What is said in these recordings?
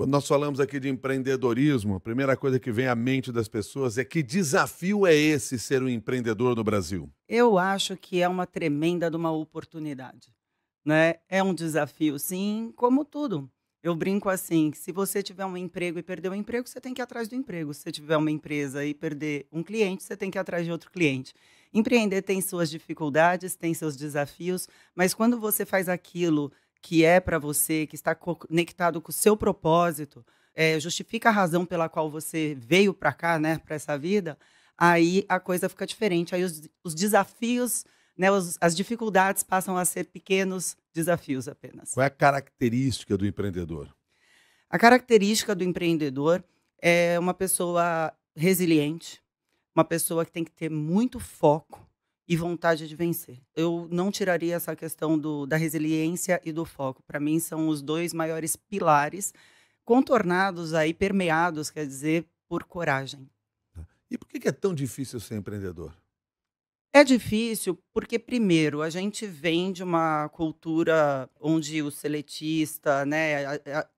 Quando nós falamos aqui de empreendedorismo, a primeira coisa que vem à mente das pessoas é que desafio é esse ser um empreendedor no Brasil? Eu acho que é uma tremenda de uma oportunidade, né. É um desafio sim, como tudo. Eu brinco assim, que se você tiver um emprego e perder o emprego, você tem que ir atrás do emprego. Se você tiver uma empresa e perder um cliente, você tem que ir atrás de outro cliente. Empreender tem suas dificuldades, tem seus desafios, mas quando você faz aquilo que é para você, que está conectado com o seu propósito, justifica a razão pela qual você veio para cá, né, para essa vida, aí a coisa fica diferente, aí os desafios, né, as dificuldades passam a ser pequenos desafios apenas. Qual é a característica do empreendedor? A característica do empreendedor é uma pessoa resiliente, uma pessoa que tem que ter muito foco e vontade de vencer. Eu não tiraria essa questão da resiliência e do foco. Para mim, são os dois maiores pilares, contornados aí, permeados, quer dizer, por coragem. E por que é tão difícil ser empreendedor? É difícil porque, primeiro, a gente vem de uma cultura onde o seletista, né,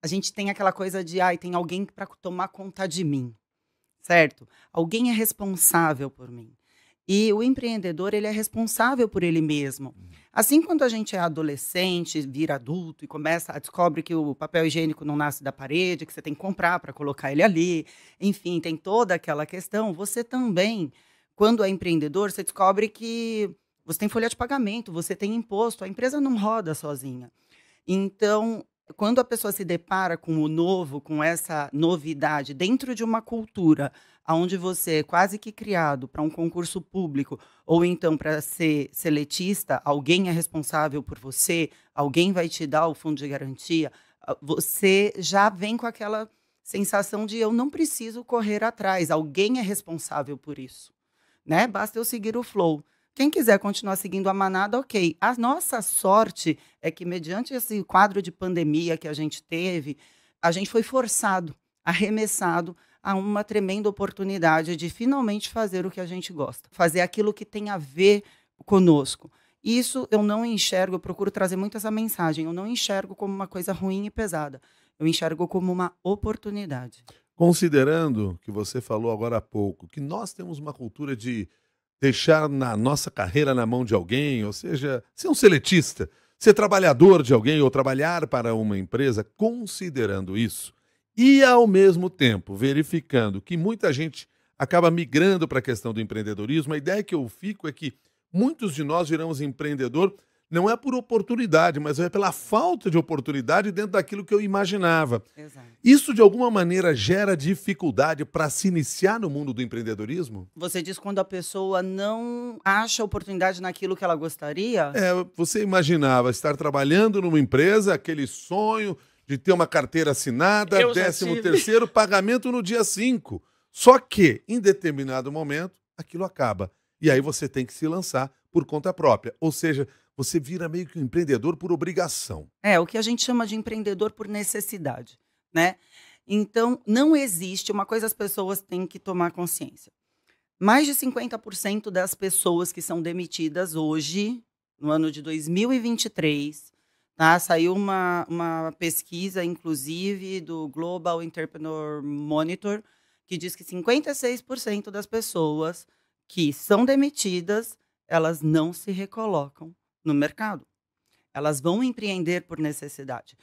a gente tem aquela coisa de: "Ai, tem alguém para tomar conta de mim", certo? Alguém é responsável por mim. E o empreendedor, ele é responsável por ele mesmo. Assim, quando a gente é adolescente, vira adulto e descobre que o papel higiênico não nasce da parede, que você tem que comprar para colocar ele ali, enfim, tem toda aquela questão, você também, quando é empreendedor, você descobre que você tem folha de pagamento, você tem imposto, a empresa não roda sozinha. Então, quando a pessoa se depara com o novo, com essa novidade dentro de uma cultura aonde você é quase que criado para um concurso público ou então para ser seletista, alguém é responsável por você, alguém vai te dar o fundo de garantia, você já vem com aquela sensação de eu não preciso correr atrás, alguém é responsável por isso, né, basta eu seguir o flow. Quem quiser continuar seguindo a manada, ok. A nossa sorte é que, mediante esse quadro de pandemia que a gente teve, a gente foi forçado, arremessado a uma tremenda oportunidade de finalmente fazer o que a gente gosta, fazer aquilo que tem a ver conosco. Isso eu não enxergo, eu procuro trazer muito essa mensagem, eu não enxergo como uma coisa ruim e pesada, eu enxergo como uma oportunidade. Considerando que você falou agora há pouco, que nós temos uma cultura de deixar na nossa carreira na mão de alguém, ou seja, ser um seletista, ser trabalhador de alguém ou trabalhar para uma empresa, considerando isso, e ao mesmo tempo verificando que muita gente acaba migrando para a questão do empreendedorismo, a ideia que eu fico é que muitos de nós viramos empreendedor não é por oportunidade, mas é pela falta de oportunidade dentro daquilo que eu imaginava. Exato. Isso de alguma maneira gera dificuldade para se iniciar no mundo do empreendedorismo? Você diz quando a pessoa não acha oportunidade naquilo que ela gostaria? É, você imaginava estar trabalhando numa empresa, aquele sonho de ter uma carteira assinada, Eu já décimo tive. terceiro, pagamento no dia 5. Só que, em determinado momento, aquilo acaba. E aí você tem que se lançar por conta própria. Ou seja, você vira meio que um empreendedor por obrigação. É, o que a gente chama de empreendedor por necessidade, né. Então, não existe uma coisa, as pessoas têm que tomar consciência. Mais de 50% das pessoas que são demitidas hoje, no ano de 2023, tá, saiu uma pesquisa, inclusive, do Global Entrepreneur Monitor, que diz que 56% das pessoas que são demitidas, elas não se recolocam no mercado. Elas vão empreender por necessidade.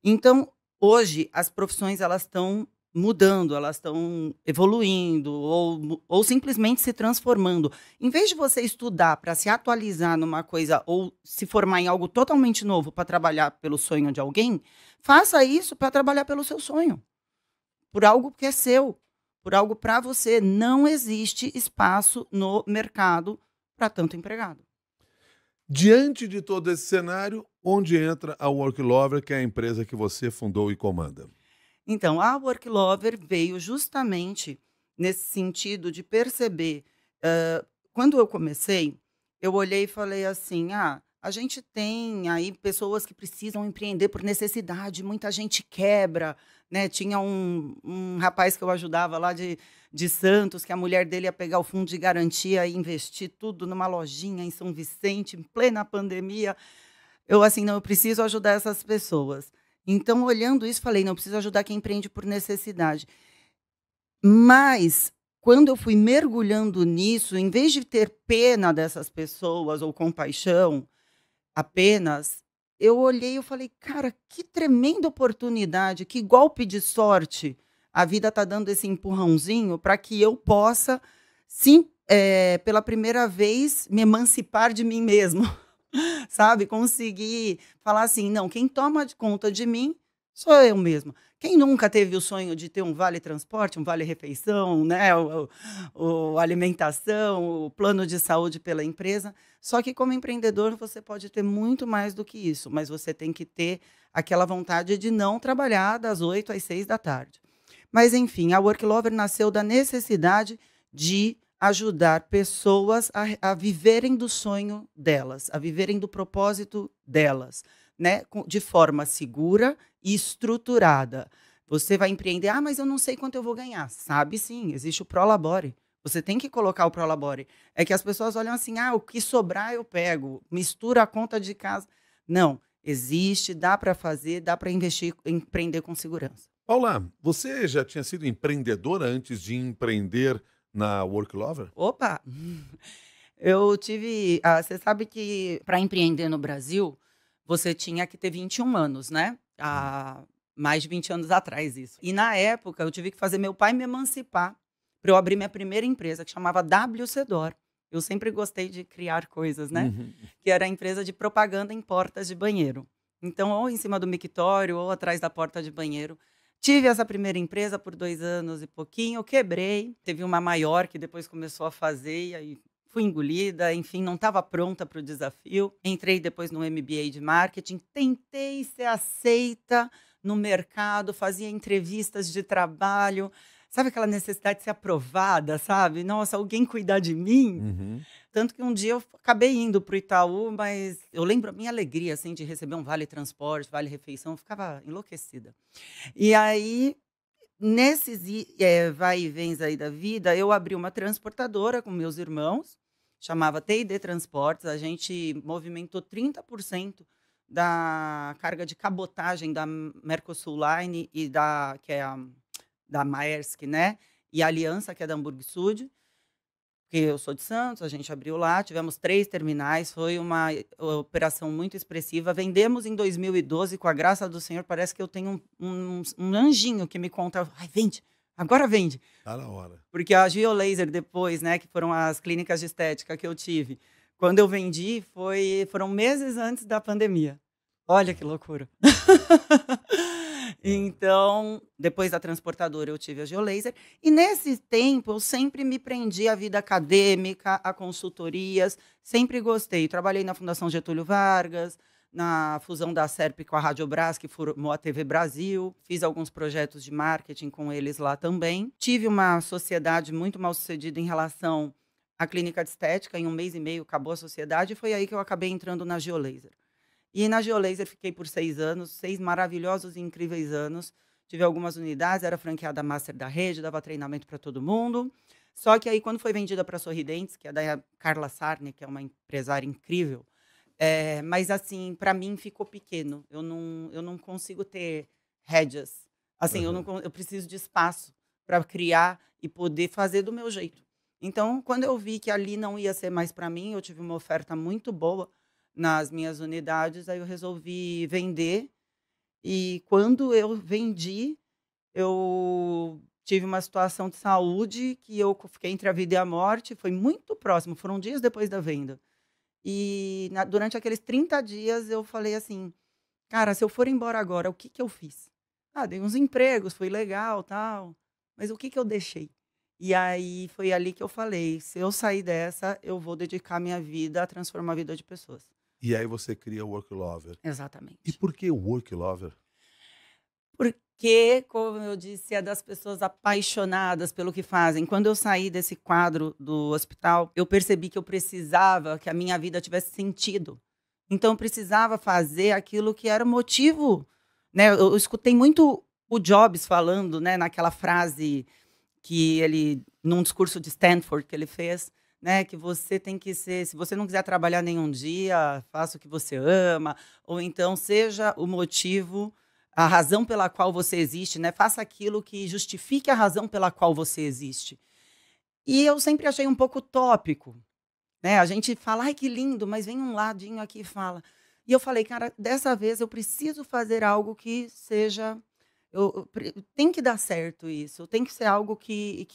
Então, hoje, as profissões elas estão mudando, elas estão evoluindo ou simplesmente se transformando. Em vez de você estudar para se atualizar numa coisa ou se formar em algo totalmente novo para trabalhar pelo sonho de alguém, faça isso para trabalhar pelo seu sonho, por algo que é seu, por algo para você. Não existe espaço no mercado para tanto empregado. Diante de todo esse cenário, onde entra a Worklover, que é a empresa que você fundou e comanda? Então, a Worklover veio justamente nesse sentido de perceber, quando eu comecei, eu olhei e falei assim: "Ah, a gente tem aí pessoas que precisam empreender por necessidade, muita gente quebra", né. Tinha um rapaz que eu ajudava lá de Santos, que a mulher dele ia pegar o fundo de garantia e investir tudo numa lojinha em São Vicente, em plena pandemia. Eu assim: "Não, eu preciso ajudar essas pessoas". Então, olhando isso, falei: "Não, preciso ajudar quem empreende por necessidade". Mas, quando eu fui mergulhando nisso, em vez de ter pena dessas pessoas ou compaixão apenas, eu olhei e eu falei: "Cara, que tremenda oportunidade, que golpe de sorte, a vida tá dando esse empurrãozinho para que eu possa, sim, pela primeira vez, me emancipar de mim mesmo", sabe, conseguir falar assim: "Não, quem toma de conta de mim sou eu mesma". Quem nunca teve o sonho de ter um vale transporte, um vale refeição, né, o alimentação, o plano de saúde pela empresa. Só que como empreendedor você pode ter muito mais do que isso, mas você tem que ter aquela vontade de não trabalhar das 8 às 6 da tarde. Mas enfim, a Work Lover nasceu da necessidade de ajudar pessoas a viverem do sonho delas, a viverem do propósito delas, né, de forma segura e estruturada. Você vai empreender: "Ah, mas eu não sei quanto eu vou ganhar". Sabe sim, existe o Prolabore. Você tem que colocar o Prolabore. É que as pessoas olham assim: "Ah, o que sobrar eu pego, mistura a conta de casa". Não, existe, dá para fazer, dá para investir, empreender com segurança. Paula, você já tinha sido empreendedora antes de empreender na Work Lover? Opa! Eu tive você sabe que para empreender no Brasil, você tinha que ter 21 anos, né, Hum. há mais de 20 anos atrás isso. E na época eu tive que fazer meu pai me emancipar, para eu abrir minha primeira empresa que chamava WC Door. Eu sempre gostei de criar coisas, né, Uhum. que era a empresa de propaganda em portas de banheiro. Então ou em cima do mictório ou atrás da porta de banheiro. Tive essa primeira empresa por 2 anos e pouquinho, quebrei, teve uma maior que depois começou a fazer e aí fui engolida, enfim, não estava pronta para o desafio. Entrei depois no MBA de marketing, tentei ser aceita no mercado, fazia entrevistas de trabalho, sabe aquela necessidade de ser aprovada, sabe? "Nossa, alguém cuidar de mim?". Uhum. Tanto que um dia eu acabei indo para o Itaú, mas eu lembro a minha alegria, assim, de receber um vale transporte, vale refeição, eu ficava enlouquecida. E aí, nesses vai e vens aí da vida, eu abri uma transportadora com meus irmãos, chamava T&D Transportes, a gente movimentou 30% da carga de cabotagem da Mercosul Line e que é da Maersk, né, e a Aliança, que é da Hamburg Süd, porque eu sou de Santos, a gente abriu lá, tivemos 3 terminais, foi uma operação muito expressiva. Vendemos em 2012, com a graça do Senhor, parece que eu tenho um anjinho que me conta: "Ai, vende, agora vende". Tá na hora. Porque a Geolaser depois, né, que foram as clínicas de estética que eu tive, quando eu vendi foram meses antes da pandemia. Olha que loucura. É. Então, depois da transportadora eu tive a Geolaser, e nesse tempo eu sempre me prendi à vida acadêmica, a consultorias, sempre gostei. Trabalhei na Fundação Getúlio Vargas, na fusão da Serp com a Radiobras, que formou a TV Brasil, fiz alguns projetos de marketing com eles lá também. Tive uma sociedade muito mal sucedida em relação à clínica de estética, em 1 mês e meio acabou a sociedade, e foi aí que eu acabei entrando na Geolaser. E na Geolaser fiquei por 6 anos, 6 maravilhosos e incríveis anos. Tive algumas unidades, era franqueada master da rede, dava treinamento para todo mundo. Só que aí quando foi vendida para a Sorridentes, que é da Carla Sarne, que é uma empresária incrível, mas assim, para mim ficou pequeno. Eu não consigo ter rédeas. Assim, Aham. eu preciso de espaço para criar e poder fazer do meu jeito. Então, quando eu vi que ali não ia ser mais para mim, eu tive uma oferta muito boa nas minhas unidades, aí eu resolvi vender, e quando eu vendi, eu tive uma situação de saúde que eu fiquei entre a vida e a morte, foi muito próximo, foram dias depois da venda. E durante aqueles 30 dias eu falei assim: "Cara, se eu for embora agora, o que que eu fiz? Ah, dei uns empregos, foi legal, tal, mas o que que eu deixei?". E aí foi ali que eu falei: "Se eu sair dessa, eu vou dedicar minha vida a transformar a vida de pessoas". E aí você cria o Work Lover. E Exatamente. por que o Work Lover? Porque, como eu disse, é das pessoas apaixonadas pelo que fazem. Quando eu saí desse quadro do hospital, eu percebi que eu precisava que a minha vida tivesse sentido. Então eu precisava fazer aquilo que era o motivo, né, eu escutei muito o Jobs falando, né, naquela frase que ele num discurso de Stanford que ele fez, né, que você tem que ser se você não quiser trabalhar nenhum dia, faça o que você ama, ou então seja o motivo a razão pela qual você existe, né? Faça aquilo que justifique a razão pela qual você existe. E eu sempre achei um pouco utópico, né? A gente fala, ai, que lindo, mas vem um ladinho aqui e fala. E eu falei, cara, dessa vez eu preciso fazer algo que seja. Tem que dar certo isso, tem que ser algo que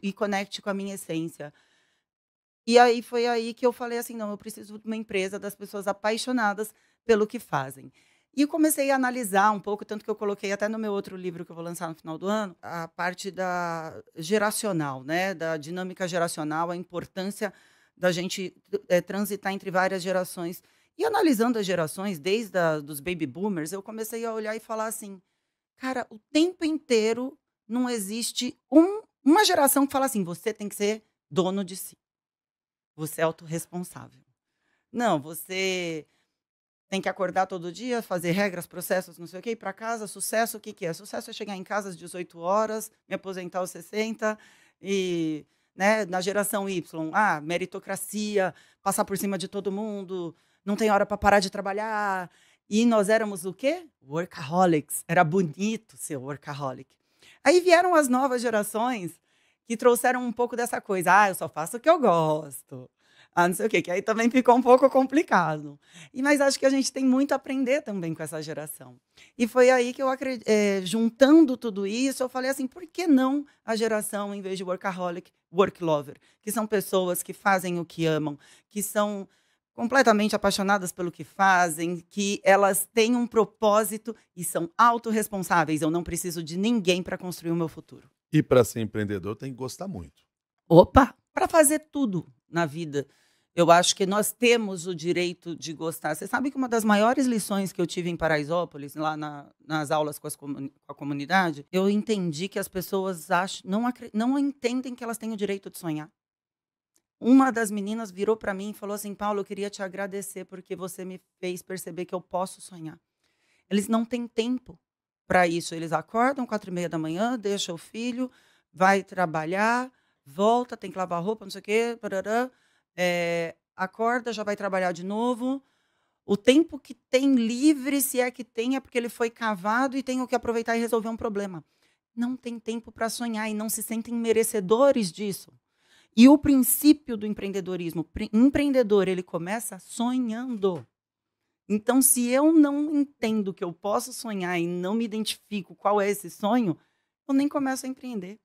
me conecte com a minha essência. E aí foi aí que eu falei assim: "Não, eu preciso de uma empresa das pessoas apaixonadas pelo que fazem". E comecei a analisar um pouco, tanto que eu coloquei até no meu outro livro que eu vou lançar no final do ano, a parte da geracional, né, da dinâmica geracional, a importância da gente, transitar entre várias gerações. E analisando as gerações, desde dos baby boomers, eu comecei a olhar e falar assim: "Cara, o tempo inteiro não existe uma geração que fala assim: 'Você tem que ser dono de si'". Você é autorresponsável. Não, você tem que acordar todo dia, fazer regras, processos, não sei o quê, ir para casa, sucesso, o que que é? Sucesso é chegar em casa às 18 horas, me aposentar aos 60 e, né, na geração Y, meritocracia, passar por cima de todo mundo, não tem hora para parar de trabalhar. E nós éramos o quê? Workaholics. Era bonito ser workaholic. Aí vieram as novas gerações que trouxeram um pouco dessa coisa. Eu só faço o que eu gosto. Não sei o quê, que aí também ficou um pouco complicado. Mas acho que a gente tem muito a aprender também com essa geração. E foi aí que eu juntando tudo isso, eu falei assim, por que não a geração, em vez de workaholic, work lover? Que são pessoas que fazem o que amam, que são completamente apaixonadas pelo que fazem, que elas têm um propósito e são autorresponsáveis. Eu não preciso de ninguém para construir o meu futuro. E para ser empreendedor tem que gostar muito. Opa! Para fazer tudo na vida, eu acho que nós temos o direito de gostar. Você sabe que uma das maiores lições que eu tive em Paraisópolis, lá nas aulas com a comunidade, eu entendi que as pessoas não entendem que elas têm o direito de sonhar. Uma das meninas virou para mim e falou assim: "Paulo, eu queria te agradecer porque você me fez perceber que eu posso sonhar". Eles não têm tempo para isso. Eles acordam 4h30 da manhã, deixa o filho, vai trabalhar, volta, tem que lavar roupa, não sei o quê, parará, acorda, já vai trabalhar de novo. O tempo que tem livre, se é que tem, é porque ele foi cavado e tem que aproveitar e resolver um problema. Não tem tempo para sonhar e não se sentem merecedores disso. E o princípio do empreendedorismo, empreendedor, ele começa sonhando. Então, se eu não entendo que eu posso sonhar e não me identifico qual é esse sonho, eu nem começo a empreender.